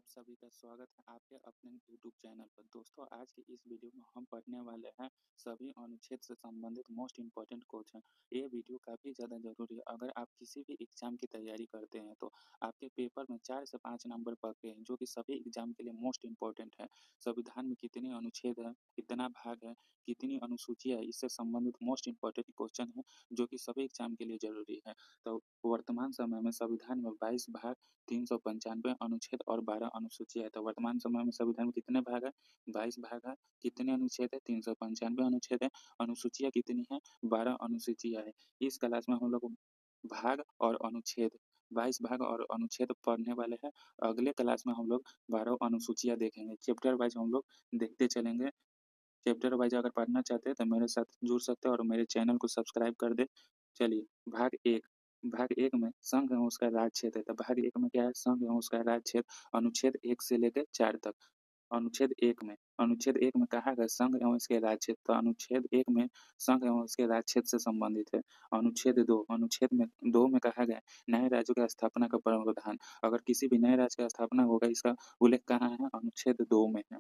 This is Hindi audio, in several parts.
आप सभी का स्वागत है आपके अपने यूट्यूब चैनल पर। दोस्तों, आज की इस वीडियो में हम पढ़ने वाले हैं सभी अनुच्छेद से संबंधित मोस्ट इम्पॉर्टेंट क्वेश्चन। ये वीडियो काफ़ी ज़्यादा ज़रूरी है। अगर आप किसी भी एग्जाम की तैयारी करते हैं तो आपके पेपर में 4 से 5 नंबर पक्के हैं, जो कि सभी एग्जाम के लिए मोस्ट इम्पॉर्टेंट है। संविधान में कितने अनुच्छेद है, कितना भाग है, कितनी अनुसूचियाँ है, इससे संबंधित मोस्ट इम्पॉर्टेंट क्वेश्चन है, जो कि सभी एग्जाम के लिए जरूरी है। तो वर्तमान समय में संविधान में 22 भाग, 395 अनुच्छेद और 12 अनुसूचियाँ है। तो वर्तमान समय में संविधान में कितने भाग है? 22 भाग है। कितने अनुच्छेद है? 395 अनुच्छेद है। अनुसूचियाँ कितनी है? 12 अनुसूचियाँ है। इस क्लास में हम लोग भाग और अनुच्छेद, 22 भाग और अनुच्छेद पढ़ने वाले हैं। अगले क्लास में हम लोग 12 अनुसूचियाँ देखेंगे। चैप्टर वाइज हम लोग देखते चलेंगे। चैप्टर वाइज अगर पढ़ना चाहते हैं तो मेरे साथ जुड़ सकते हैं और मेरे चैनल को सब्सक्राइब कर दे। चलिए, भाग एक। भाग एक में संघ एवं उसका राज्य है। तो भाग एक में क्या है? संघ एवं उसका राज्य। अनुच्छेद 1 से लेकर 4 तक। अनुच्छेद एक में कहा गया संघ एवं इसके राज्य, तो अनुच्छेद एक में संघ एवं इसके राज्य से संबंधित है। अनुच्छेद में 2 में कहा गया नए राज्यों की स्थापना का प्रावधान। अगर किसी भी नए राज्य की स्थापना होगा, इसका उल्लेख कहाँ है? अनुच्छेद 2 में है।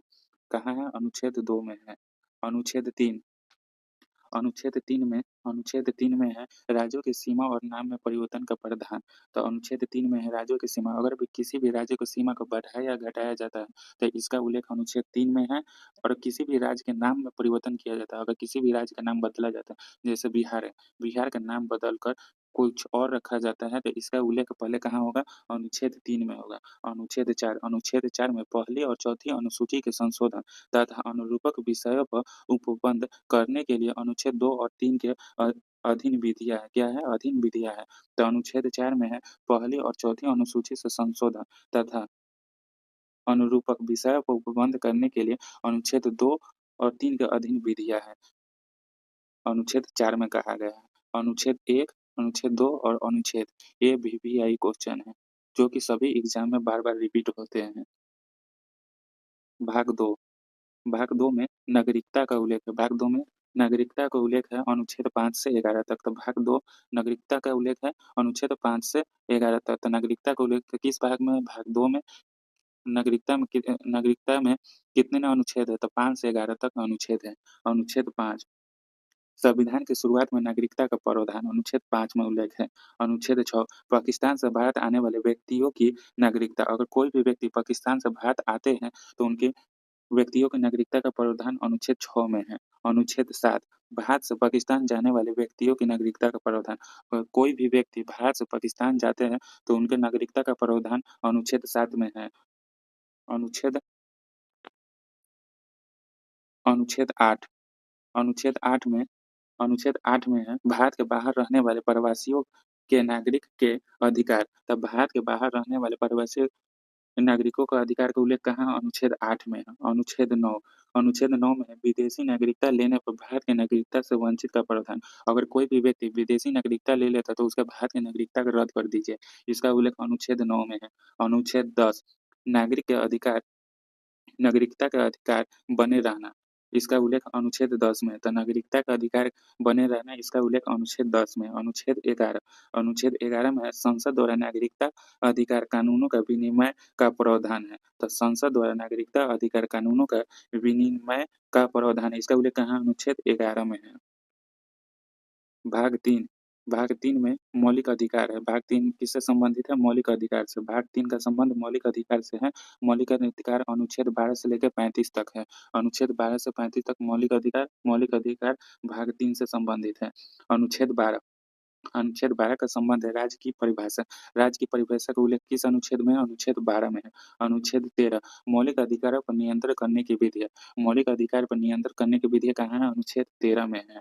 कहाँ है? अनुच्छेद 2 में है। अनुच्छेद 3। अनुच्छेद 3 में है राज्यों की सीमा और नाम में परिवर्तन का प्रावधान। तो अनुच्छेद 3 में है राज्यों की सीमा। अगर भी किसी भी राज्य की सीमा को बढ़ाया या घटाया जाता है तो इसका उल्लेख अनुच्छेद 3 में है। और किसी भी राज्य के नाम में परिवर्तन किया जाता है, अगर किसी भी राज्य का नाम बदला जाता है, जैसे बिहार है, बिहार का नाम बदलकर कुछ और रखा जाता है, तो इसका उल्लेख पहले कहाँ होगा? अनुच्छेद 3 में होगा। अनुच्छेद 4 में पहली और चौथी अनुसूची के संशोधन तथा अनुरूपक विषयों पर उपबंध करने के लिए अनुच्छेद 2 और 3 के अधीन विधियाँ है। क्या है? अधीन विधियाँ है। तो अनुच्छेद 4 में है पहली और चौथी अनुसूची से संशोधन तथा अनुरूपक विषयों को उपबंध करने के लिए अनुच्छेद 2 और 3 के अधीन विधियाँ है। अनुच्छेद 4 में कहा गया है। अनुच्छेद 1, अनुच्छेद 2 और अनुच्छेद, ये वीवीआई क्वेश्चन है, जो कि सभी एग्जाम में बार-बार रिपीट होते हैं। भाग 2। भाग 2 में नागरिकता का उल्लेख है। भाग 2 में नागरिकता का उल्लेख है अनुच्छेद 5 से 11 तक। तो भाग 2 नागरिकता का उल्लेख है अनुच्छेद 5 से 11 तक। तो नागरिकता का उल्लेख किस भाग में है? भाग 2 में। नागरिकता में कितने अनुच्छेद है? तो 5 से 11 तक अनुच्छेद है। अनुच्छेद 5। संविधान की शुरुआत में नागरिकता का प्रावधान अनुच्छेद 5 में उल्लेख है। अनुच्छेद 6 पाकिस्तान से भारत आने वाले व्यक्तियों की नागरिकता। अगर कोई भी व्यक्ति पाकिस्तान से भारत आते हैं तो उनके व्यक्तियों की नागरिकता का प्रावधान अनुच्छेद 6 में है। अनुच्छेद 7 भारत से पाकिस्तान जाने वाले व्यक्तियों की नागरिकता का प्रावधान। कोई भी व्यक्ति भारत से पाकिस्तान जाते हैं तो उनके नागरिकता का प्रावधान अनुच्छेद 7 में है। अनुच्छेद अनुच्छेद 8। अनुच्छेद 8 में अनुच्छेद 8 में है भारत के बाहर रहने वाले प्रवासियों के नागरिक के अधिकार। तब भारत के बाहर रहने वाले प्रवासी नागरिकों का अधिकार का उल्लेख कहाँ है? अनुच्छेद 8 में है। अनुच्छेद 9 में है विदेशी नागरिकता लेने पर भारत की नागरिकता से वंचित का प्रावधान। अगर कोई भी व्यक्ति विदेशी नागरिकता ले लेता है तो उसका भारत की नागरिकता को रद्द कर दीजिए। इसका उल्लेख अनुच्छेद 9 में है। अनुच्छेद 10 नागरिक के अधिकार नागरिकता का अधिकार बने रहना। इसका उल्लेख अनुच्छेद 10 में है। तो नागरिकता का अधिकार बने रहना, इसका उल्लेख अनुच्छेद 10 में है। अनुच्छेद 11 में है संसद द्वारा नागरिकता अधिकार कानूनों का विनिमय का प्रावधान है। तो संसद द्वारा नागरिकता अधिकार कानूनों का विनिमय का प्रावधान है। इसका उल्लेख कहाँ? अनुच्छेद 11 में है। भाग 3। भाग 3 में मौलिक अधिकार है। भाग 3 किससे संबंधित है? मौलिक अधिकार से। भाग 3 का संबंध मौलिक अधिकार से है। मौलिक अधिकार अनुच्छेद 12 से लेकर 35 तक है। अनुच्छेद 12 से 35 तक मौलिक अधिकार भाग 3 से संबंधित है। अनुच्छेद 12 का संबंध है राज्य की परिभाषा। राज्य की परिभाषा का उल्लेख किस अनुच्छेद में है? अनुच्छेद 12 में है। अनुच्छेद 13 मौलिक अधिकारों पर नियंत्रण करने की विधि है। मौलिक अधिकार पर नियंत्रण करने की विधि कहाँ है? अनुच्छेद 13 में है।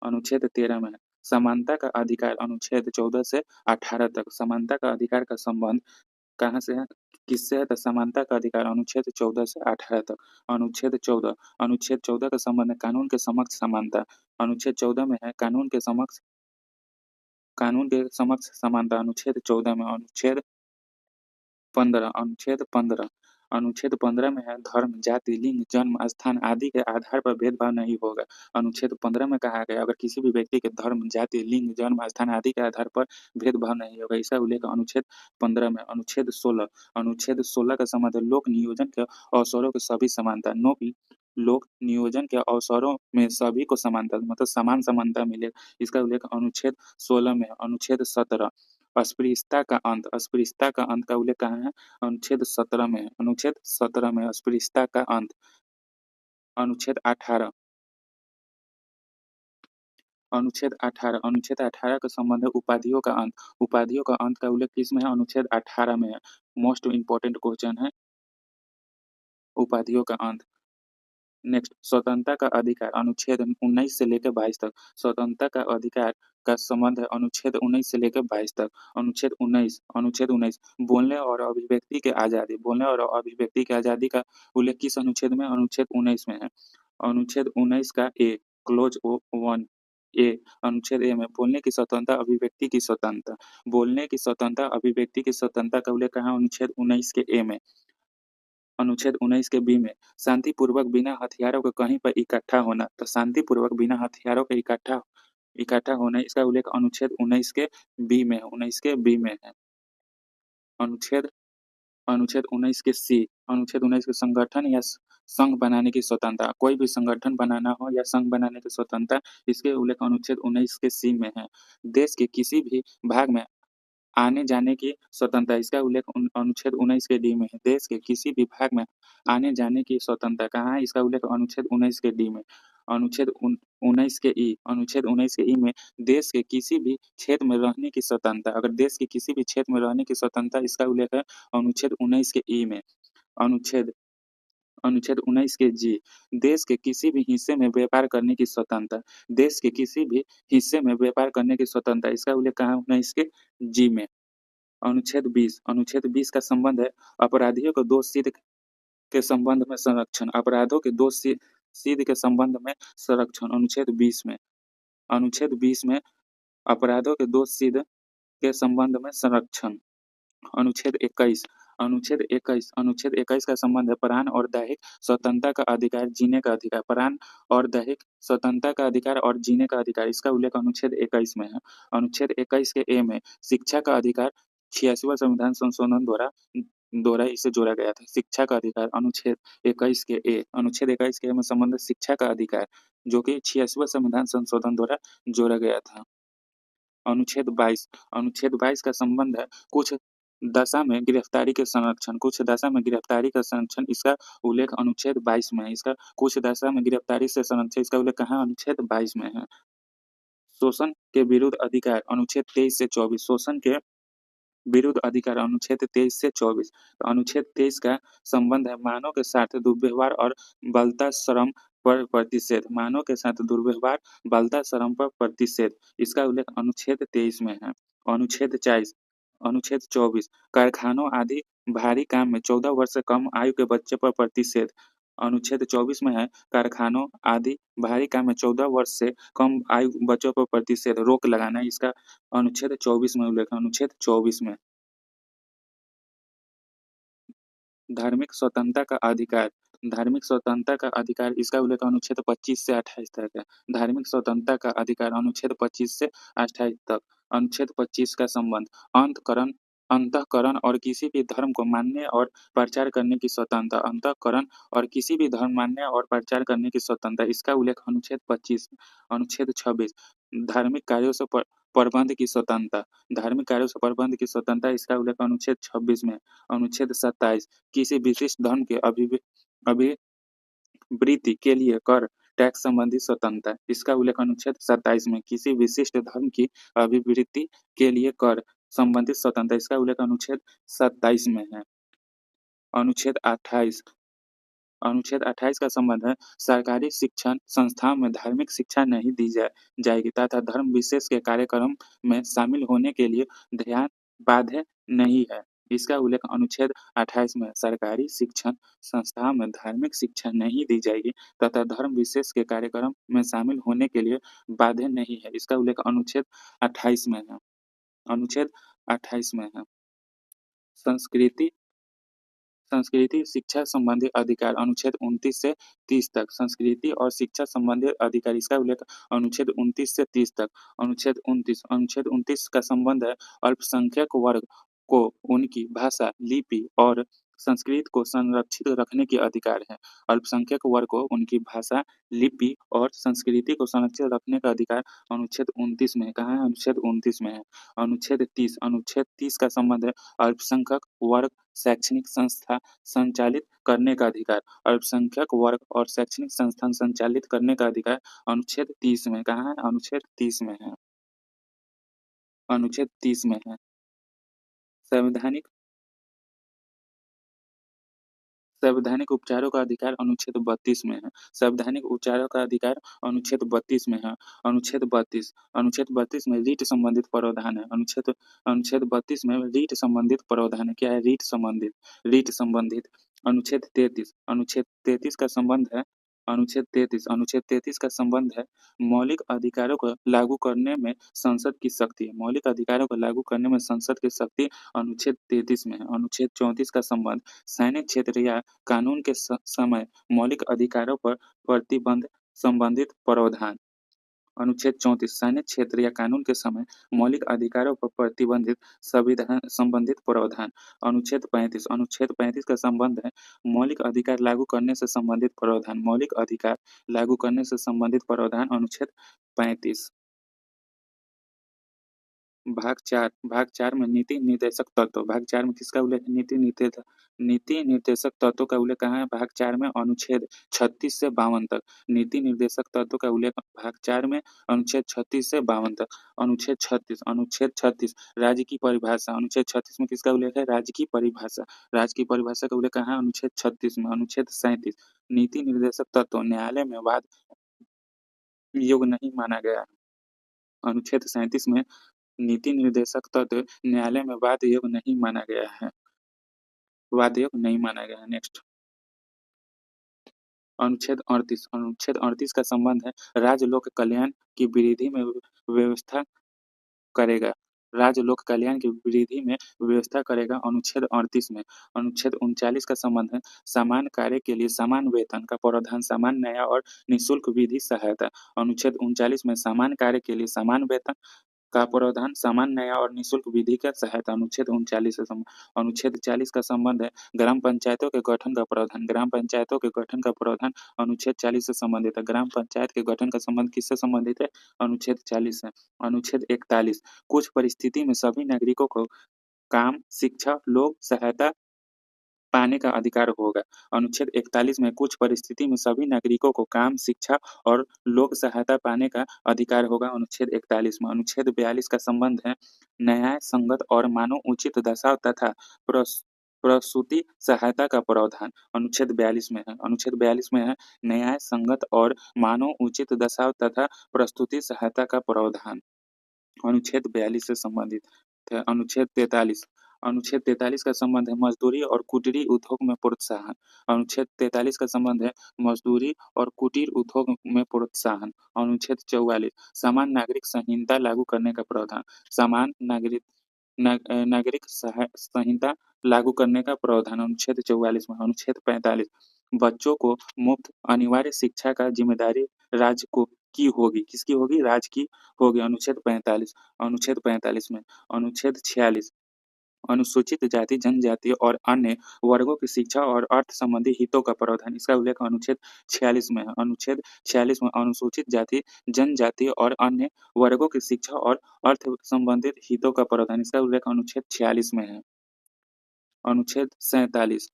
अनुच्छेद 13 में है समानता का अधिकार। अनुच्छेद 14 से 18 तक समानता का अधिकार का संबंध कहाँ से है? किससे है? तो समानता का अधिकार अनुच्छेद 14 से 18 तक। अनुच्छेद 14 का संबंध है कानून के समक्ष समानता। अनुच्छेद 14 में है कानून के समक्ष समानता। अनुच्छेद 14 में। अनुच्छेद 15 अनुच्छेद 15 में है धर्म, जाति, लिंग, जन्म स्थान आदि के आधार पर भेदभाव नहीं होगा। अनुच्छेद 15 में कहा गया अगर किसी भी व्यक्ति के धर्म, जाति, लिंग, जन्म स्थान आदि के आधार पर भेदभाव नहीं होगा। इसका उल्लेख अनुच्छेद 15 में। अनुच्छेद 16 का संबंध है लोक नियोजन के अवसरों की सभी समानता। लोक नियोजन के अवसरों में सभी को समानता मतलब समान समानता मिले। इसका उल्लेख अनुच्छेद 16 में। अनुच्छेद 17 अस्पृश्यता का अंत का उल्लेख कहाँ है? अनुच्छेद 17 में। अनुच्छेद 17 में अस्पृश्यता का अंत। अनुच्छेद 18 अनुच्छेद 18 का संबंध है उपाधियों का अंत। उपाधियों का अंत का उल्लेख किसमें है? अनुच्छेद 18 में है। मोस्ट इंपॉर्टेंट क्वेश्चन है उपाधियों का अंत। नेक्स्ट स्वतंत्रता का अधिकार अनुच्छेद 19 से लेकर 22 तक। स्वतंत्रता का अधिकार का संबंध है अनुच्छेद 19 से लेकर 22 तक। अनुच्छेद 19 बोलने और अभिव्यक्ति के आजादी। बोलने और अभिव्यक्ति की आजादी का उल्लेख किस अनुच्छेद में? अनुच्छेद 19 में है। अनुच्छेद 19 का ए क्लोज 1 ए। अनुच्छेद ए में बोलने की स्वतंत्रता, अभिव्यक्ति की स्वतंत्रता। बोलने की स्वतंत्रता, अभिव्यक्ति की स्वतंत्रता का उल्लेख कहाँ? अनुच्छेद 19 के ए में। अनुच्छेद 19 के बी में शांतिपूर्वक बिना हथियारों के कहीं पर इकट्ठा होना। तो शांतिपूर्वक बिना हथियारों के इकट्ठा इकट्ठा होना इसका उल्लेख अनुच्छेद 19 के बी में है। 19 के बी में है। अनुच्छेद अनुच्छेद 19 के सी। अनुच्छेद 19 के संगठन या संघ बनाने की स्वतंत्रता। कोई भी संगठन बनाना हो या संघ बनाने की स्वतंत्रता इसके उल्लेख अनुच्छेद 19 के सी में है। देश के किसी भी भाग में आने-जाने की स्वतंत्रता। इसका उल्लेख अनुच्छेद 19 के डी में है। देश के किसी भी भाग में आने-जाने की स्वतंत्रता कहाँ है? इसका उल्लेख अनुच्छेद 19 के डी में। अनुच्छेद 19 के ई। अनुच्छेद 19 के ई में देश के किसी भी क्षेत्र में रहने की स्वतंत्रता। अगर देश के किसी भी क्षेत्र में रहने की स्वतंत्रता इसका उल्लेख है अनुच्छेद 19 के ई में। अनुच्छेद अनुच्छेद 19 के जी। देश के किसी भी हिस्से में व्यापार करने की स्वतंत्रता। देश के किसी भी हिस्से में व्यापार करने की स्वतंत्रता। इसका उल्लेख कहाँ है? 19 के जी में। अनुच्छेद 20 का संबंध है अपराधियों को दोष सिद्ध के संबंध में संरक्षण। अपराधों के दोष सिद्ध के संबंध में संरक्षण अनुच्छेद 20 में। अनुच्छेद 20 में अपराधों के दोष सिद्ध के संबंध में संरक्षण। अनुच्छेद 21 का संबंध है प्राण और दैहिक स्वतंत्रता का अधिकार, जीने का अधिकार। प्राण और दैहिक स्वतंत्रता का अधिकार और जीने का अधिकार इसका उल्लेख अनुच्छेद 21 में है। अनुच्छेद 21 के ए में शिक्षा का अधिकार 86वां संविधान संशोधन द्वारा द्वारा इसे जोड़ा गया था। शिक्षा का अधिकार अनुच्छेद 21 के ए। अनुच्छेद 21 के ए में संबंध है शिक्षा का अधिकार जो कि 86वां संविधान संशोधन द्वारा जोड़ा गया था। अनुच्छेद 22 का संबंध है कुछ दशा में गिरफ्तारी के संरक्षण। कुछ दशा में गिरफ्तारी का संरक्षण इसका उल्लेख अनुच्छेद 22 में है। इसका कुछ दशा में गिरफ्तारी से संरक्षण इसका उल्लेख कहाँ? अनुच्छेद 22 में है। शोषण के विरुद्ध अधिकार अनुच्छेद 23 से 24। शोषण के विरुद्ध अधिकार अनुच्छेद 23 से 24। तो अनुच्छेद 23 का संबंध है मानव के साथ दुर्व्यवहार और बलता श्रम पर प्रतिषेध। मानव के साथ दुर्व्यवहार, बलता श्रम पर प्रतिषेध इसका उल्लेख अनुच्छेद 23 में है। अनुच्छेद 24 कारखानों आदि भारी काम में 14 वर्ष से कम आयु के बच्चे पर प्रतिषेध। अनुच्छेद 24 में है कारखानों आदि भारी काम में 14 वर्ष से कम आयु बच्चों पर प्रतिषेध रोक लगाना इसका अनुच्छेद 24 में उल्लेख। अनुच्छेद 24 में धार्मिक स्वतंत्रता का अधिकार। धार्मिक स्वतंत्रता का अधिकार इसका उल्लेख अनुच्छेद 25 से 28 तक है। धार्मिक स्वतंत्रता का अधिकार अनुच्छेद 25 से 28 तक। अनुच्छेद 25 का संबंध अंतःकरण और किसी भी धर्म को मानने और प्रचार करने की स्वतंत्रता। अंतःकरण और किसी भी धर्म मानने और प्रचार करने की स्वतंत्रता इसका उल्लेख अनुच्छेद 25। अनुच्छेद 26 धार्मिक कार्यों से प्रबंध की स्वतंत्रता। धार्मिक कार्यों से प्रबंध की स्वतंत्रता इसका उल्लेख अनुच्छेद 26 में। अनुच्छेद 27 किसी विशिष्ट धर्म के अभिवृद्धि के लिए कर टैक्स संबंधी स्वतंत्रता। इसका उल्लेख अनुच्छेद 27 में। किसी विशिष्ट धर्म की अभिवृद्धि के लिए कर संबंधित स्वतंत्रता इसका उल्लेख अनुच्छेद 27 में है। अनुच्छेद 28 अनुच्छेद 28 का संबंध है सरकारी शिक्षण संस्थाओं में धार्मिक शिक्षा नहीं दी जाएगी तथा धर्म विशेष के कार्यक्रम में शामिल होने के लिए ध्यान बाध्य नहीं है। इसका उल्लेख अनुच्छेद 28 में है। सरकारी शिक्षण संस्थाओं में धार्मिक शिक्षा नहीं दी जाएगी तथा धर्म विशेष के कार्यक्रम में शामिल होने के लिए बाध्य नहीं है। इसका उल्लेख अनुच्छेद 28 में है। अनुच्छेद 28 में है। संस्कृति संस्कृति शिक्षा संबंधी अधिकार अनुच्छेद 29 से 30 तक। संस्कृति और शिक्षा संबंधी अधिकार इसका उल्लेख अनुच्छेद 29 से 30 तक। अनुच्छेद 29 का संबंध है अल्पसंख्यक वर्ग को उनकी भाषा, लिपि और संस्कृति को संरक्षित रखने के अधिकार है। अल्पसंख्यक वर्ग को उनकी भाषा, लिपि और संस्कृति को संरक्षित रखने का अधिकार अनुच्छेद 29 में है। कहाँ है? अनुच्छेद 29 में है। अनुच्छेद 30 का संबंध है अल्पसंख्यक वर्ग शैक्षणिक संस्था संचालित करने का अधिकार। अल्पसंख्यक वर्ग और शैक्षणिक संस्थान संचालित करने का अधिकार अनुच्छेद 30 में। कहाँ है? अनुच्छेद 30 में है। अनुच्छेद 30 में है। संवैधानिक संवैधानिक उपचारों का अधिकार अनुच्छेद 32 में है। संवैधानिक उपचारों का अधिकार अनुच्छेद 32 में है। अनुच्छेद 32 में रीट संबंधित प्रावधान है। अनुच्छेद 32 में रीट संबंधित प्रावधान है। क्या है? रीट संबंधित। अनुच्छेद 33 का संबंध है अनुच्छेद 33 का संबंध है मौलिक अधिकारों को लागू करने में संसद की शक्ति। मौलिक अधिकारों को लागू करने में संसद की शक्ति अनुच्छेद 33 में है। अनुच्छेद 34 का संबंध सैन्य क्षेत्र या कानून के समय मौलिक अधिकारों पर प्रतिबंध संबंधित प्रावधान। अनुच्छेद 34 सैन्य क्षेत्र या कानून के समय मौलिक अधिकारों पर प्रतिबंधित संविधान संबंधित प्रावधान। अनुच्छेद 35 का संबंध है मौलिक अधिकार लागू करने से संबंधित प्रावधान। मौलिक अधिकार लागू करने से संबंधित प्रावधान अनुच्छेद 35। भाग 4 में नीति निर्देशक तत्व। भाग 4 में किसका उल्लेख? नीति निर्देशक तत्वों का उल्लेख कहाँ है? भाग 4 में अनुच्छेद 36 से 52 तक। नीति निर्देशक तत्वों का उल्लेख भाग 4 में अनुच्छेद 36 से 52 तक। अनुच्छेद 36 राज्य की परिभाषा। अनुच्छेद 36 में किसका उल्लेख है? राज्य की परिभाषा। राज्य की परिभाषा का उल्लेख कहाँ है? अनुच्छेद 36 में। अनुच्छेद 37 नीति निर्देशक तत्व न्यायालय में वाद योग्य नहीं माना गया। अनुच्छेद 37 में नीति निर्देशक तत्व न्यायालय में वाद योग्य नहीं माना गया है। नेक्स्ट अनुच्छेद 38 का संबंध है राज्य लोक कल्याण की वृद्धि में व्यवस्था करेगा। राज्य लोक कल्याण की वृद्धि में व्यवस्था करेगा। अनुच्छेद 38 में। अनुच्छेद 39 का संबंध है समान कार्य के लिए समान वेतन का प्रावधान, समान न्याय और निःशुल्क विधि सहायता। अनुच्छेद 39 में समान कार्य के लिए समान वेतन का प्रावधान, समान न्याय और निःशुल्क विधि का सहायता। अनुच्छेद 40 का संबंध है ग्राम पंचायतों के गठन का प्रावधान। ग्राम पंचायतों के गठन का प्रावधान अनुच्छेद 40 से संबंधित है। ग्राम पंचायत के गठन का संबंध किससे संबंधित है? अनुच्छेद 40 से। अनुच्छेद 41 कुछ परिस्थिति में सभी नागरिकों को काम, शिक्षा, लोक सहायता पाने का अधिकार होगा। अनुच्छेद 41 में कुछ परिस्थिति में सभी नागरिकों को काम, शिक्षा और लोक सहायता पाने का अधिकार होगा। अनुच्छेद 41 में। अनुच्छेद 42 का संबंध है न्याय संगत और मानव उचित दशा तथा प्रसूति सहायता का प्रावधान। अनुच्छेद 42 में है। अनुच्छेद 42 में है न्याय संगत और मानव उचित दशा तथा प्रस्तुति सहायता का प्रावधान। अनुच्छेद 42 से संबंधित है। अनुच्छेद 43 का संबंध है मजदूरी और कुटीर उद्योग में प्रोत्साहन। अनुच्छेद 43 का संबंध है मजदूरी और कुटीर उद्योग में प्रोत्साहन। अनुच्छेद 44 समान नागरिक संहिता लागू करने का प्रावधान। समान नागरिक संहिता लागू करने का प्रावधान अनुच्छेद 44 में। अनुच्छेद 45 बच्चों को मुफ्त अनिवार्य शिक्षा का जिम्मेदारी राज्य को की होगी। किसकी होगी? राज्य की होगी। अनुच्छेद 45 में। अनुच्छेद 46 अनुसूचित जाति, जनजाति और अन्य वर्गों की शिक्षा और अर्थ संबंधी हितों का प्रावधान। इसका उल्लेख अनुच्छेद 46 में है। अनुच्छेद 46 में अनुसूचित जाति, जनजाति और अन्य वर्गों की शिक्षा और अर्थ संबंधित हितों का प्रावधान। इसका उल्लेख अनुच्छेद 46 में है। अनुच्छेद 47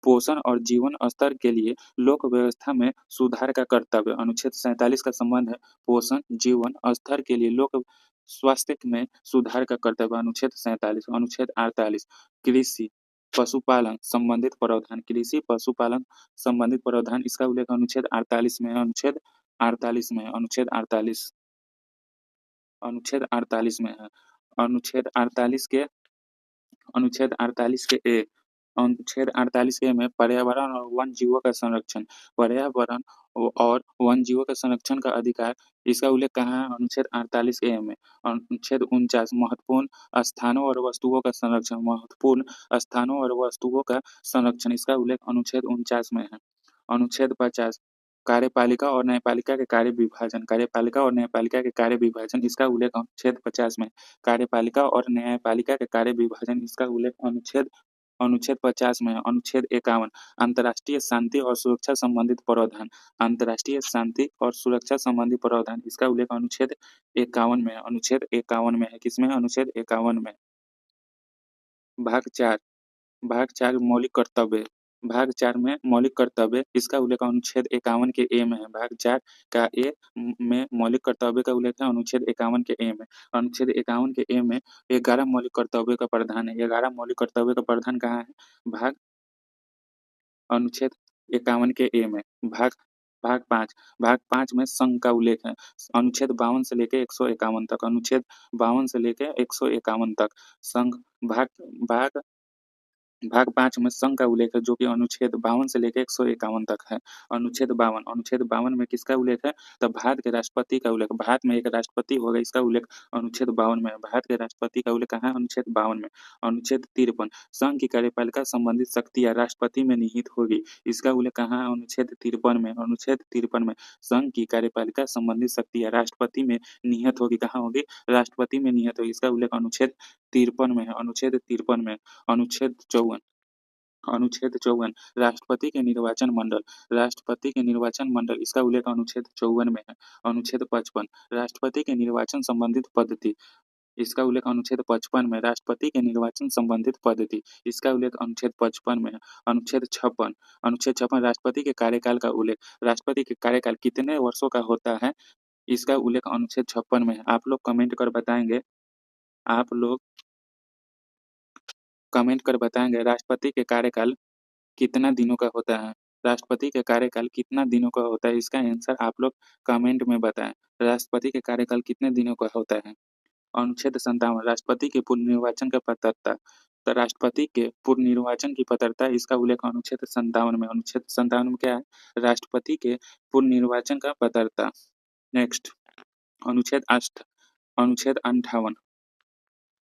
पोषण और जीवन स्तर के लिए लोक व्यवस्था में सुधार का कर्तव्य। अनुच्छेद 47 का संबंध है पोषण, जीवन स्तर के लिए लोक स्वास्थ्य में सुधार का कर्तव्य। अनुच्छेद 47। अनुच्छेद 48 कृषि पशुपालन संबंधित प्रावधान। कृषि पशुपालन संबंधित प्रावधान इसका उल्लेख अनुच्छेद 48 में है। अनुच्छेद 48 में है। अनुच्छेद 48 में है। अनुच्छेद 48 के अनुच्छेद 48 के अनुच्छेद 48 ए में पर्यावरण और वन जीवों का संरक्षण। पर्यावरण और वन्यजीवों के संरक्षण का अधिकार, इसका उल्लेख कहाँ है? अनुच्छेद 48 ए में। अनुच्छेद 49 महत्वपूर्ण स्थानों और वस्तुओं का संरक्षण, महत्वपूर्ण स्थानों और वस्तुओं का संरक्षण, इसका उल्लेख अनुच्छेद 49 में है। अनुच्छेद 50 कार्यपालिका और न्यायपालिका के कार्य विभाजन, कार्यपालिका और न्यायपालिका के कार्य विभाजन, इसका उल्लेख अनुच्छेद 50 में। कार्यपालिका और न्यायपालिका के कार्य विभाजन, इसका उल्लेख अनुच्छेद अनुच्छेद 50 में है। अनुच्छेद 51 अंतर्राष्ट्रीय शांति और सुरक्षा संबंधित प्रावधान, अंतर्राष्ट्रीय शांति और सुरक्षा संबंधी प्रावधान, इसका उल्लेख अनुच्छेद 51 में है। अनुच्छेद 51 में है। किसमें? अनुच्छेद 51 में। भाग 4 भाग 4 मौलिक कर्तव्य। भाग 4 में मौलिक कर्तव्य, इसका उल्लेख अनुच्छेद 51 के ए में है। भाग 4 का ए में मौलिक कर्तव्य का उल्लेख है अनुच्छेद 51 के ए में। अनुच्छेद 51 के ए में 11 मौलिक कर्तव्य का प्रावधान है। 11 मौलिक कर्तव्य का प्रावधान कहाँ है? भाग अनुच्छेद 51 के ए में। भाग भाग 5 भाग 5 में संघ का उल्लेख है। अनुच्छेद 52 से लेके 151 तक, अनुच्छेद 52 से लेके 151 तक संघ। भाग भाग भाग 5 में संघ का उल्लेख है, जो कि अनुच्छेद 52 से लेकर 151 तक है। अनुच्छेद 52 में किसका उल्लेख है? तो भारत के राष्ट्रपति का उल्लेख। भारत में एक राष्ट्रपति होगा, इसका उल्लेख अनुच्छेद 52 में है। भारत के राष्ट्रपति का उल्लेख कहाँ है? अनुच्छेद 52 में। अनुच्छेद 53 संघ की कार्यपालिका संबंधित शक्तियाँ राष्ट्रपति में निहित होगी, इसका उल्लेख कहाँ है? अनुच्छेद 53 में। अनुच्छेद 53 में संघ की कार्यपालिका संबंधित शक्तियाँ राष्ट्रपति में निहित होगी। कहाँ होगी? राष्ट्रपति में निहित होगी, इसका उल्लेख अनुच्छेद 53 में है। अनुच्छेद 53 में। अनुच्छेद 54 अनुच्छेद 54 राष्ट्रपति के निर्वाचन मंडल, राष्ट्रपति के निर्वाचन मंडल, इसका उल्लेख अनुच्छेद 54 में है। अनुच्छेद 55 राष्ट्रपति के निर्वाचन संबंधित पद्धति, इसका उल्लेख अनुच्छेद 55 में। राष्ट्रपति के निर्वाचन संबंधित पद्धति, इसका उल्लेख अनुच्छेद 55 में है। अनुच्छेद 56 राष्ट्रपति के कार्यकाल का उल्लेख, राष्ट्रपति के कार्यकाल कितने वर्षों का होता है, इसका उल्लेख अनुच्छेद 56 में है। आप लोग कमेंट कर बताएंगे, आप लोग कमेंट कर बताएंगे राष्ट्रपति के कार्यकाल कितना दिनों का होता है? राष्ट्रपति का कार्यकाल कितना दिनों का होता है? इसका आंसर आप लोग कमेंट में बताएं। राष्ट्रपति का कार्यकाल कितने दिनों का होता है? अनुच्छेद 57 राष्ट्रपति के पूर्व निर्वाचन का पात्रता, तो राष्ट्रपति के पूर्व निर्वाचन की पात्रता, इसका उल्लेख अनुच्छेद 57 में। अनुच्छेद 57 में क्या है? राष्ट्रपति के पूर्व निर्वाचन का पात्रता। नेक्स्ट अनुच्छेद 8 अनुच्छेद 58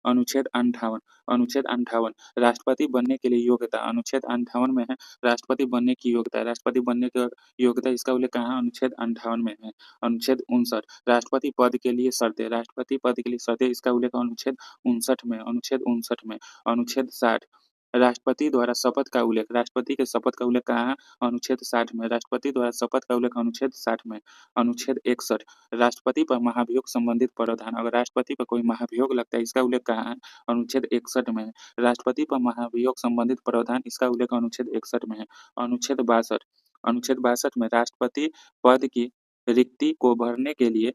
अनुच्छेद 58 राष्ट्रपति बनने के लिए योग्यता, अनुच्छेद 58 में है राष्ट्रपति बनने की योग्यता। राष्ट्रपति बनने की योग्यता, इसका उल्लेख कहाँ? अनुच्छेद 58 में है। अनुच्छेद 59 राष्ट्रपति पद के लिए शर्तें, राष्ट्रपति पद के लिए शर्तें, इसका उल्लेख अनुच्छेद 59 में। अनुच्छेद 59 में। अनुच्छेद 60 राष्ट्रपति द्वारा शपथ का उल्लेख, राष्ट्रपति के शपथ का उल्लेख कहाँ है? अनुच्छेद 60 में। राष्ट्रपति द्वारा शपथ का उल्लेख अनुच्छेद 60 में। अनुच्छेद 61 राष्ट्रपति पर महाभियोग संबंधित प्रावधान, अगर राष्ट्रपति पर कोई महाभियोग लगता है, इसका उल्लेख कहाँ है? अनुच्छेद 61 में है। राष्ट्रपति पर महाभियोग संबंधित प्रावधान, इसका उल्लेख अनुच्छेद 61 में है। अनुच्छेद 62 में राष्ट्रपति पद की रिक्ति को भरने के लिए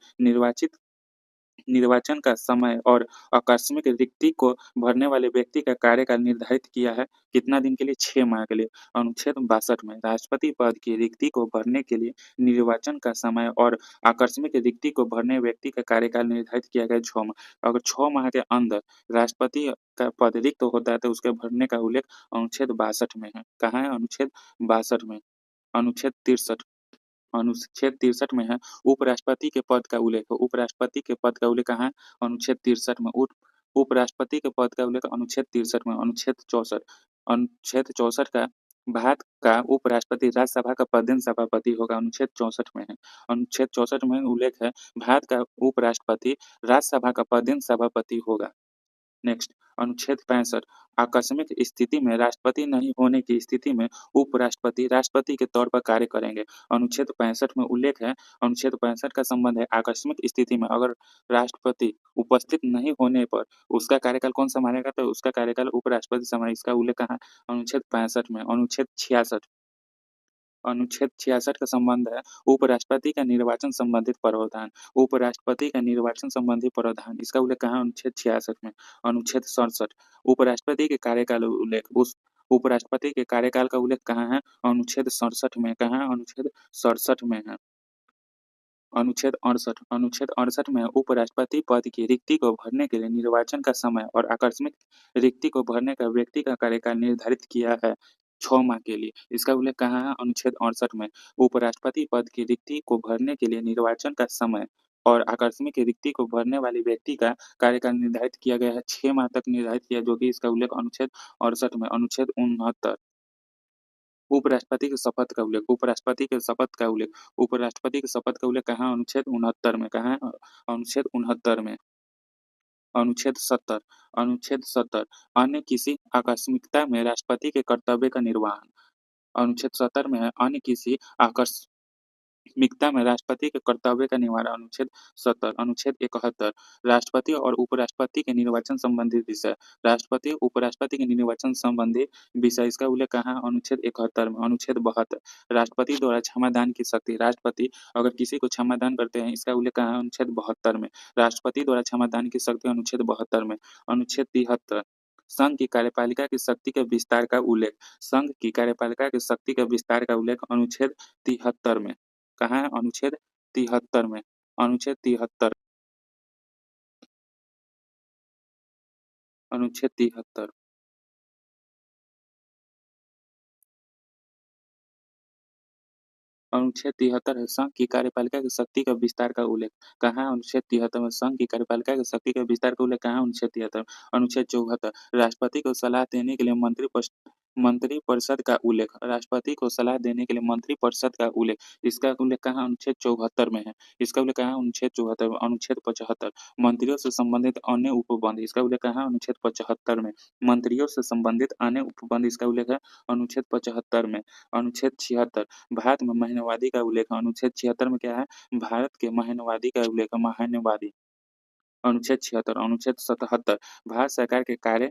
निर्वाचन का समय और आकस्मिक रिक्ति को भरने वाले व्यक्ति का कार्यकाल निर्धारित किया है। कितना दिन के लिए? 6 माह के लिए। अनुच्छेद 62 में राष्ट्रपति पद की रिक्ति को भरने के लिए निर्वाचन का समय और आकस्मिक रिक्ति को भरने व्यक्ति का कार्यकाल निर्धारित किया गया 6 माह। अगर 6 माह के अंदर राष्ट्रपति का पद रिक्त होता है तो उसके भरने का उल्लेख अनुच्छेद 62 में है। कहाँ है? अनुच्छेद 62 में। अनुच्छेद 63 अनुच्छेद 63 में है उपराष्ट्रपति के पद का उल्लेख। उपराष्ट्रपति के पद का उल्लेख कहाँ है? अनुच्छेद 63 में। उपराष्ट्रपति के पद का उल्लेख अनुच्छेद 63 में। अनुच्छेद 64 का भारत का उपराष्ट्रपति राज्यसभा का पदेन सभापति होगा, अनुच्छेद 64 में है। अनुच्छेद 64 में उल्लेख है भारत का उपराष्ट्रपति राज्यसभा का पदेन सभापति होगा। नेक्स्ट अनुच्छेद 65 आकस्मिक स्थिति में राष्ट्रपति नहीं होने की स्थिति में उपराष्ट्रपति राष्ट्रपति के तौर पर कार्य करेंगे। अनुच्छेद 65 में उल्लेख है, अनुच्छेद 65 का संबंध है आकस्मिक स्थिति में अगर राष्ट्रपति उपस्थित नहीं होने पर उसका कार्यकाल कौन संभालेगा? तो उसका कार्यकाल उपराष्ट्रपति संभालेगा। इसका उल्लेख कहाँ? अनुच्छेद 65 में। अनुच्छेद 66 का संबंध है उपराष्ट्रपति का निर्वाचन संबंधित प्रावधान। उपराष्ट्रपति का निर्वाचन संबंधी प्रावधान, इसका उल्लेख कहाँ? अनुच्छेद 66 में। अनुच्छेद 67 उपराष्ट्रपति के कार्यकाल उल्लेख, उस उपराष्ट्रपति के कार्यकाल का उल्लेख कहाँ है? अनुच्छेद 67 में। कहाँ? अनुच्छेद 67 में है। अनुच्छेद 68 में उपराष्ट्रपति पद की रिक्ति को भरने के लिए निर्वाचन का समय और आकस्मिक रिक्ति को भरने का व्यक्ति का कार्यकाल निर्धारित किया है। 6 माह के लिए। इसका उल्लेख कहाँ है? अनुच्छेद 68 में। उपराष्ट्रपति पद की रिक्ति को भरने के लिए निर्वाचन का समय और आकस्मिक रिक्ति को भरने वाले व्यक्ति का कार्यकाल निर्धारित किया गया है, 6 माह तक निर्धारित किया, जो कि इसका उल्लेख अनुच्छेद 68 में। अनुच्छेद 69, उपराष्ट्रपति के शपथ का उल्लेख, उपराष्ट्रपति के शपथ का उल्लेख, उपराष्ट्रपति के शपथ का उल्लेख कहाँ? अनुच्छेद 69 में। कहाँ है? अनुच्छेद 69 में। अनुच्छेद 70, अनुच्छेद 70, अन्य किसी आकस्मिकता में राष्ट्रपति के कर्तव्य का निर्वहन। अनुच्छेद 70 में है अन्य किसी आकस्मिकता में राष्ट्रपति के कर्तव्य का निवारण। अनुच्छेद 70। अनुच्छेद 71, राष्ट्रपति और उपराष्ट्रपति के निर्वाचन संबंधी विषय। राष्ट्रपति उपराष्ट्रपति के निर्वाचन संबंधी विषय, इसका उल्लेख कहाँ है? अनुच्छेद 71 में। अनुच्छेद 72, राष्ट्रपति द्वारा क्षमादान की शक्ति। राष्ट्रपति अगर किसी को क्षमादान करते हैं, इसका उल्लेख कहाँ है? अनुच्छेद 72 में। राष्ट्रपति द्वारा क्षमादान की शक्ति, अनुच्छेद 72 में। अनुच्छेद 73, संघ की कार्यपालिका की शक्ति के विस्तार का उल्लेख। संघ की कार्यपालिका की शक्ति के विस्तार का उल्लेख अनुच्छेद 73 में। कहाँ है? अनुच्छेद 73 में। अनुच्छेद 73, अनुच्छेद 73, अनुच्छेद 73 है संघ की कार्यपालिका की शक्ति का विस्तार का उल्लेख। कहाँ है? अनुच्छेद 73 में। संघ की कार्यपालिका की शक्ति के विस्तार का उल्लेख कहाँ है? अनुच्छेद 73। अनुच्छेद 74, राष्ट्रपति को सलाह देने के लिए मंत्रिपरिषद का उल्लेख। राष्ट्रपति को सलाह देने के लिए मंत्रिपरिषद का उल्लेख, इसका उल्लेख कहाँ? अनुच्छेद 74 में है। इसका उल्लेख कहाँ है? अनुच्छेद 74 में। अनुच्छेद 75, मंत्रियों से संबंधित अन्य उपबंध, इसका उल्लेख कहाँ है? अनुच्छेद 75 में। मंत्रियों से संबंधित अन्य उपबंध, इसका उल्लेख है अनुच्छेद 75 में। अनुच्छेद 76, भारत में महीनवादी का उल्लेख। अनुच्छेद 76 में क्या है? भारत के महीनवादी का उल्लेख है, महीनवादी। अनुच्छेद 76। अनुच्छेद 77, भारत सरकार के कार्य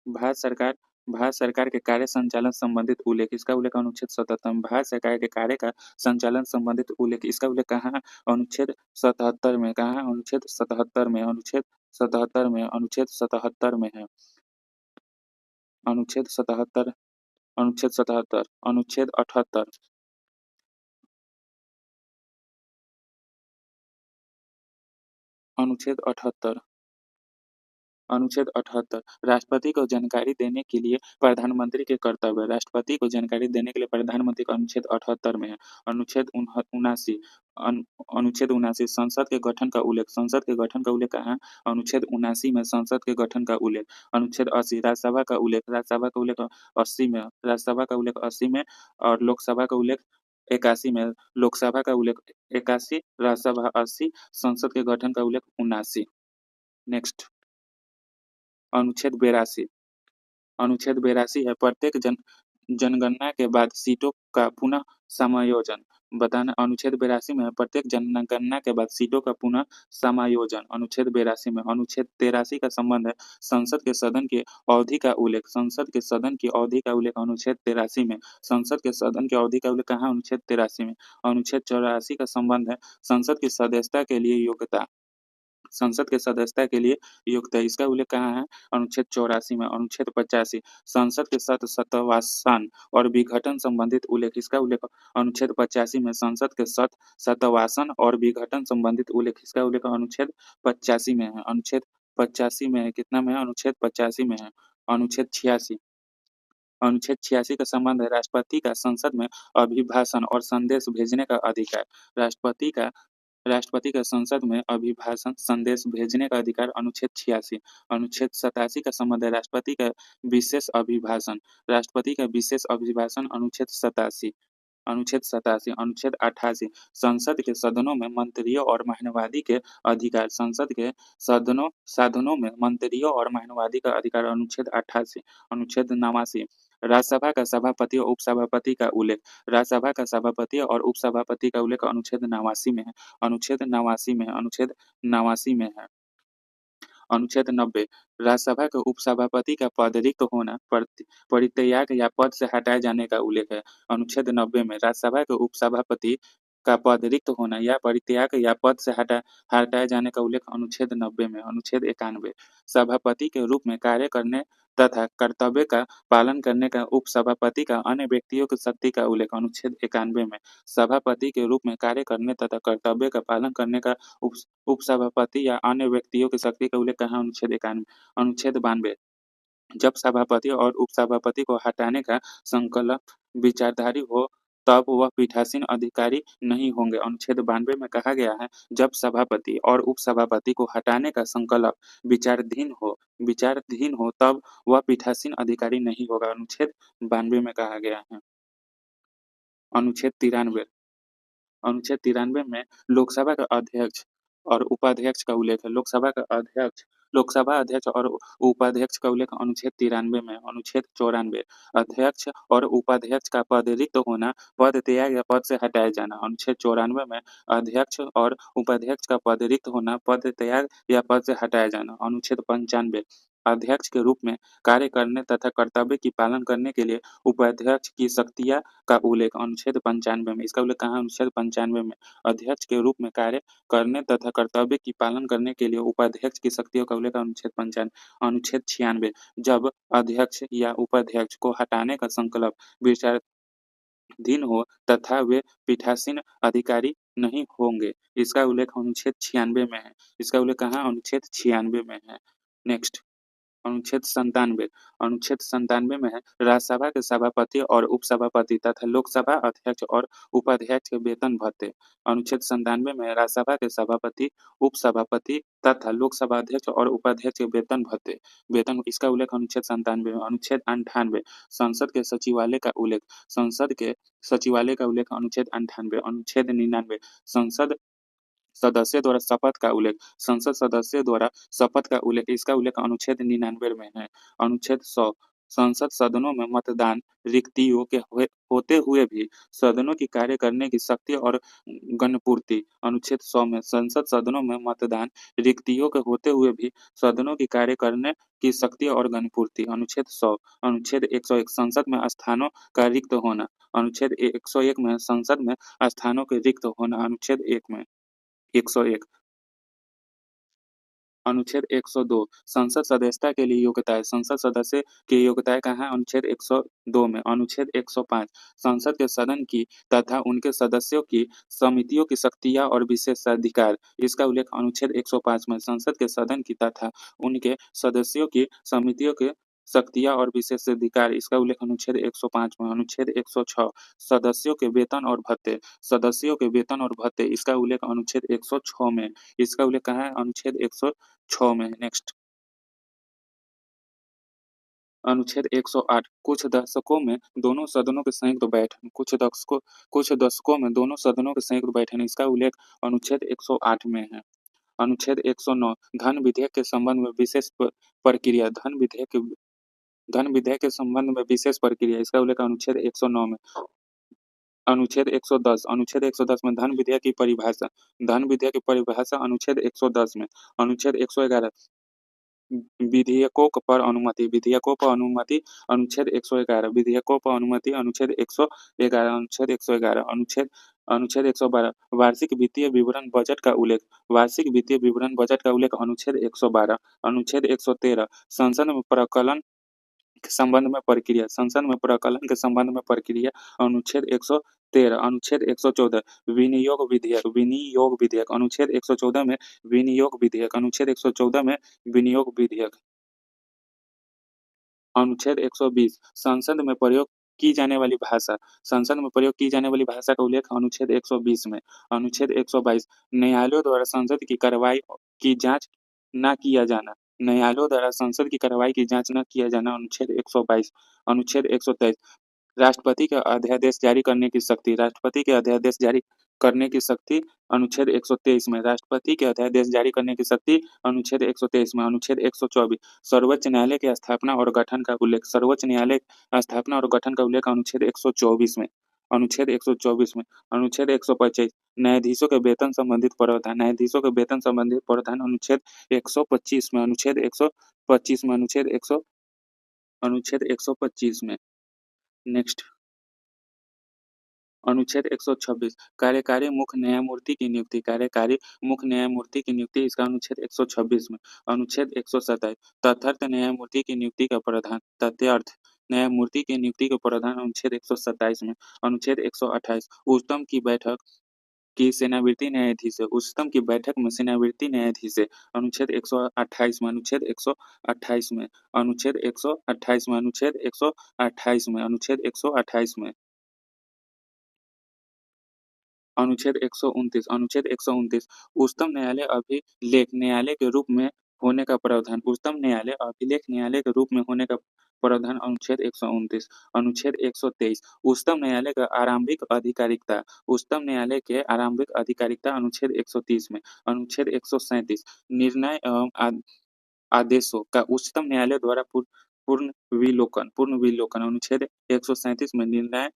भारत सरकार भारत सरकार के कार्य संचालन संबंधित उल्लेख, इसका उल्लेख अनुच्छेद 77 में। भारत सरकार के कार्य का संचालन संबंधित उल्लेख, इसका उल्लेख कहाँ है? अनुच्छेद 77 में। कहाँ है? अनुच्छेद 77 में। अनुच्छेद 77 में। अनुच्छेद 77 में है। अनुच्छेद 77, अनुच्छेद 77, अनुच्छेद 78, अनुच्छेद 78, अनुच्छेद 78, राष्ट्रपति को जानकारी देने के लिए प्रधानमंत्री के कर्तव्य। राष्ट्रपति को जानकारी देने के लिए प्रधानमंत्री का अनुच्छेद 78 में है। अनुच्छेद 79, अनुच्छेद 79, संसद के गठन का उल्लेख। संसद के गठन का उल्लेख कहाँ है? अनुच्छेद 79 में संसद के गठन का उल्लेख। अनुच्छेद 80, राज्यसभा का उल्लेख। राज्यसभा का उल्लेख 80 में। राज्यसभा का उल्लेख 80 में और लोकसभा का उल्लेख 81 में। लोकसभा का उल्लेख 81, राज्यसभा 80, संसद के गठन का उल्लेख 79। नेक्स्ट, अनुच्छेद 82, अनुच्छेद 82 है प्रत्येक जनगणना के बाद सीटों का पुनः समायोजन बताना। अनुच्छेद 82 में है प्रत्येक जनगणना के बाद सीटों का पुनः समायोजन। अनुच्छेद 82 में। अनुच्छेद 83 का संबंध है संसद के सदन की अवधि का उल्लेख। संसद के सदन की अवधि का उल्लेख अनुच्छेद 83 में। संसद के सदन की अवधि का उल्लेख कहाँ? अनुच्छेद 83 में। अनुच्छेद 84 का संबंध है संसद की सदस्यता के लिए योग्यता। संसद के सदस्यता के लिए योग्यता, इसका उल्लेख कहाँ है? अनुच्छेद 84 में। अनुच्छेद 85, संसद के शतवासन और विघटन संबंधित उल्लेख, इसका उल्लेख अनुच्छेद 85 में। संसद के शतवासन और विघटन संबंधित उल्लेख, इसका उल्लेख अनुच्छेद 85 में है। अनुच्छेद 85 में है। कितना में है? अनुच्छेद 85 में है। अनुच्छेद 86, अनुच्छेद 86 का संबंध है राष्ट्रपति का संसद में अभिभाषण और संदेश भेजने का अधिकार। राष्ट्रपति का संसद में अभिभाषण संदेश भेजने का अधिकार, अनुच्छेद 86। अनुच्छेद 87 का संबंध है राष्ट्रपति का विशेष अभिभाषण। राष्ट्रपति का विशेष अभिभाषण, अनुच्छेद 87। अनुच्छेद 87। अनुच्छेद 88, संसद के सदनों में मंत्रियों और महिमावादी के अधिकार। संसद के साधनों में मंत्रियों और महिमावादी का अधिकार, अनुच्छेद 88। अनुच्छेद 89, राज्यसभा का सभापति और उपसभापति का उल्लेख। राज्यसभा का सभापति और उपसभापति का उल्लेख अनुच्छेद 89 में है। अनुच्छेद 89 में है। अनुच्छेद 89 में है। अनुच्छेद 90, राज्यसभा के उपसभापति का पद रिक्त होना, परित्याग या पद से हटाए जाने का उल्लेख है। अनुच्छेद 90 में राज्यसभा के उपसभापति का पद रिक्त होना या परित्याग या पद से हटाए जाने का उल्लेख अनुच्छेद 90 में। अनुच्छेद 91, सभापति के रूप में कार्य करने तथा कर्तव्य का पालन करने का उपसभापति का अन्य व्यक्तियों की शक्ति का उल्लेख, अनुच्छेद 91 में। सभापति के रूप में कार्य करने तथा कर्तव्य का पालन करने का उपसभापति या अन्य व्यक्तियों की शक्ति का उल्लेख कहाँ? अनुच्छेद 91। अनुच्छेद 92, जब सभापति और उपसभापति को हटाने का संकल्प विचारधारी हो, तब वह पीठासीन अधिकारी नहीं होंगे। अनुच्छेद 92 में कहा गया है, जब सभापति और उपसभापति को हटाने का संकल्प विचाराधीन हो, तब वह पीठासीन अधिकारी नहीं होगा। अनुच्छेद 92 में कहा गया है। अनुच्छेद 93 अनुच्छेद 93 में लोकसभा का अध्यक्ष और उपाध्यक्ष का उल्लेख है। लोकसभा अध्यक्ष और उपाध्यक्ष का उल्लेख अनुच्छेद 93 में। अनुच्छेद 94 अध्यक्ष और उपाध्यक्ष का पद रिक्त होना, पद त्याग या पद से हटाया जाना। अनुच्छेद 94 में अध्यक्ष और उपाध्यक्ष का पद रिक्त होना, पद त्याग या पद से हटाया जाना। अनुच्छेद 95 अध्यक्ष के रूप में कार्य करने तथा कर्तव्य की पालन करने के लिए उपाध्यक्ष की शक्तियाँ का उल्लेख अनुच्छेद 95 में। इसका उल्लेख कहाँ है? अनुच्छेद 95 में। अध्यक्ष के रूप में कार्य करने तथा कर्तव्य की पालन करने के लिए उपाध्यक्ष की शक्तियों का उल्लेख अनुच्छेद 95। अनुच्छेद 96 जब अध्यक्ष या उपाध्यक्ष को हटाने का संकल्प विचाराधीन हो तथा वे पीठासीन अधिकारी नहीं होंगे। इसका उल्लेख अनुच्छेद 96 में है। इसका उल्लेख कहाँ? अनुच्छेद 96 में है। नेक्स्ट अनुच्छेद 97 में है, राज्यसभा के सभापति और उपसभापति तथा लोकसभा अध्यक्ष और उपाध्यक्ष के वेतन भत्ते। अनुच्छेद 97 में है, राज्यसभा के सभापति, उपसभापति तथा लोकसभा अध्यक्ष और उपाध्यक्ष के वेतन भत्ते। इसका उल्लेख अनुच्छेद 97 में। अनुच्छेद 98 संसद के सचिवालय का उल्लेख अनुच्छेद 98। अनुच्छेद 99 संसद सदस्य द्वारा शपथ का उल्लेख संसद सदस्य द्वारा शपथ का उल्लेख इसका उल्लेख अनुच्छेद 99 में है। अनुच्छेद 100 संसद सदनों में मतदान रिक्तियों के होते हुए भी सदनों की कार्य करने की शक्ति और गणपूर्ति। अनुच्छेद 100 में संसद सदनों में मतदान रिक्तियों के होते हुए भी सदनों की कार्य करने की शक्ति और गणपूर्ति। अनुच्छेद 100 अनुच्छेद 101 संसद में स्थानों का रिक्त होना। अनुच्छेद 101 में संसद में स्थानों के रिक्त होना। अनुच्छेद 101 अनुच्छेद 102 संसद सदस्यता के लिए योग्यताएं। संसद सदस्य की योग्यताएं कहाँ हैं? अनुच्छेद 102 में। अनुच्छेद 105 संसद के सदन की तथा उनके सदस्यों की समितियों की शक्तियां और विशेषाधिकार। इसका उल्लेख अनुच्छेद 105 में। संसद के सदन की तथा उनके सदस्यों की समितियों के शक्तियां और विशेषाधिकार। इसका उल्लेख अनुच्छेद 105 में। अनुच्छेद 106 सदस्यों के वेतन और भत्ते। इसका उल्लेख अनुच्छेद 106 में। इसका उल्लेख कहाँ है? अनुच्छेद 106 में। नेक्स्ट अनुच्छेद 108 कुछ दशकों में दोनों सदनों के संयुक्त बैठन। इसका उल्लेख अनुच्छेद 108 में है। अनुच्छेद 109 धन विधेयक के संबंध में विशेष प्रक्रिया। धन विधेयक के संबंध में विशेष प्रक्रिया। इसका उल्लेख अनुच्छेद 109 में। अनुच्छेद 110 में धन विधेयक की परिभाषा अनुच्छेद 110 में। अनुच्छेद 111 विधेयकों पर अनुमति अनुच्छेद 111 अनुच्छेद 111 अनुच्छेद 112 वार्षिक वित्तीय विवरण बजट का उल्लेख अनुच्छेद 112 अनुच्छेद 113 संसद में प्रकलन के संबंध में प्रक्रिया। अनुच्छेद 113 अनुच्छेद 114 विनियोग विधेयक अनुच्छेद 114 में अनुच्छेद 114 में विनियोग विधेयक। अनुच्छेद 120 संसद में प्रयोग की जाने वाली भाषा का उल्लेख अनुच्छेद 120 में। अनुच्छेद 122 न्यायालयों द्वारा संसद की कार्रवाई की जांच न किया जाना। संसद की कार्रवाई की जांच न किया जाना। अनुच्छेद 122 अनुच्छेद 123 राष्ट्रपति के अध्यादेश जारी करने की शक्ति अनुच्छेद 123 में। राष्ट्रपति के अध्यादेश जारी करने की शक्ति अनुच्छेद 123 में। अनुच्छेद 124 सर्वोच्च न्यायालय की स्थापना और गठन का उल्लेख अनुच्छेद 124 में। अनुच्छेद 125 न्यायाधीशों के वेतन संबंधित प्रावधान अनुच्छेद 125 में। अनुच्छेद 125 में। नेक्स्ट अनुच्छेद 126 कार्यकारी मुख्य न्यायमूर्ति की नियुक्ति इसका अनुच्छेद 126 में। अनुच्छेद 127 तदर्थ न्यायमूर्ति की नियुक्ति का प्रावधान अनुच्छेद 127 में। अनुच्छेद 128 उच्चतम की बैठक कि सेनावृत्ति न्यायाधीश है, उच्चतम की बैठक में सेनावृत्ति न्यायाधीश है। अनुच्छेद 128 में, अनुच्छेद 128 में, अनुच्छेद 128 में, अनुच्छेद 128 में, अनुच्छेद 128 में, अनुच्छेद 129, अनुच्छेद 129, उच्चतम न्यायालय अभिलेख न्यायालय के रूप में होने का प्रावधान, उच्चतम न्यायालय अभिलेख न्यायालय के रूप में होने का प्रावधान, अनुच्छेद 129, अनुच्छेद 123, उच्चतम न्यायालय का आरंभिक आधिकारिकता, उच्चतम न्यायालय के आरंभिक आधिकारिकता, अनुच्छेद 130 में, अनुच्छेद 137, निर्णय एवं आदेशों का उच्चतम न्यायालय द्वारा पूर्ण विलोकन, अनुच्छेद 137 में, निर्णय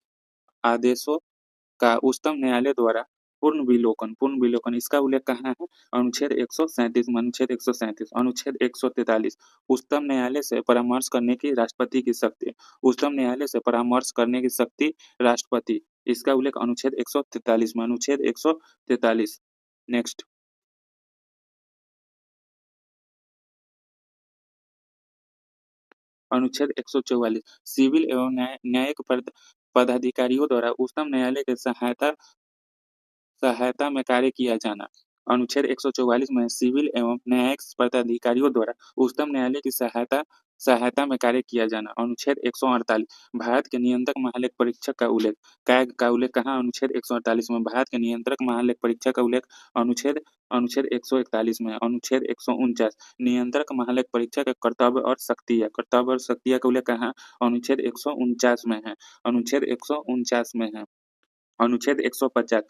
आदेशों का उच्चतम न्यायालय द्वारा पूर्ण विलोकन इसका उल्लेख कहाँ है? अनुच्छेद 137 में, अनुच्छेद 137, अनुच्छेद 143, उच्चतम न्यायालय से परामर्श करने की राष्ट्रपति की शक्ति, उच्चतम न्यायालय से परामर्श करने की शक्ति राष्ट्रपति, इसका उल्लेख अनुच्छेद 143 में, अनुच्छेद 143। नेक्स्ट, अनुच्छेद 144, सिविल एवं न्यायिक पदाधिकारियों द्वारा उच्चतम न्यायालय के सहायता में कार्य किया जाना। अनुच्छेद 144 में सिविल एवं न्यायिक पदाधिकारियों द्वारा उच्चतम न्यायालय की सहायता सहायता में कार्य किया जाना। अनुच्छेद 148, भारत के नियंत्रक महालेख परीक्षक का उल्लेख, कैग का उल्लेख कहाँ? अनुच्छेद 148 में, भारत के नियंत्रक महालेख परीक्षक का उल्लेख अनुच्छेद अनुच्छेद 141 में, अनुच्छेद 149, नियंत्रक महालेख परीक्षक के कर्तव्य और शक्तियाँ का उल्लेख कहाँ? अनुच्छेद 149 में है, अनुच्छेद 149 में है। अनुच्छेद 150,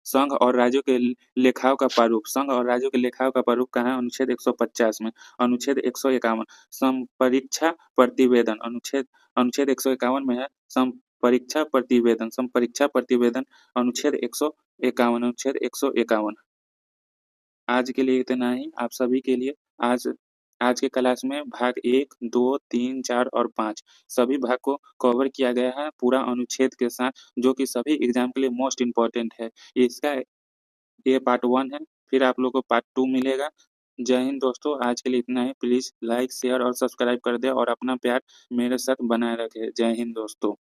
संघ और राज्यों के लेखाओं का प्रारूप, संघ और राज्यों के लेखाओं का प्रारूप कहाँ है? अनुच्छेद 150 में। अनुच्छेद 151, संपरीक्षा प्रतिवेदन, अनुच्छेद अनुच्छेद 151 में है, संपरीक्षा प्रतिवेदन, अनुच्छेद 151, अनुच्छेद 151। आज के लिए इतना ही। आप सभी के लिए आज आज के क्लास में भाग 1, 2, 3, 4 और 5 सभी भाग को कवर किया गया है पूरा अनुच्छेद के साथ, जो कि सभी एग्जाम के लिए मोस्ट इम्पोर्टेंट है। इसका ये पार्ट 1 है, फिर आप लोगों को पार्ट 2 मिलेगा। जय हिंद दोस्तों, आज के लिए इतना ही। प्लीज़ लाइक, शेयर और सब्सक्राइब कर दें और अपना प्यार मेरे साथ बनाए रखें। जय हिंद दोस्तों।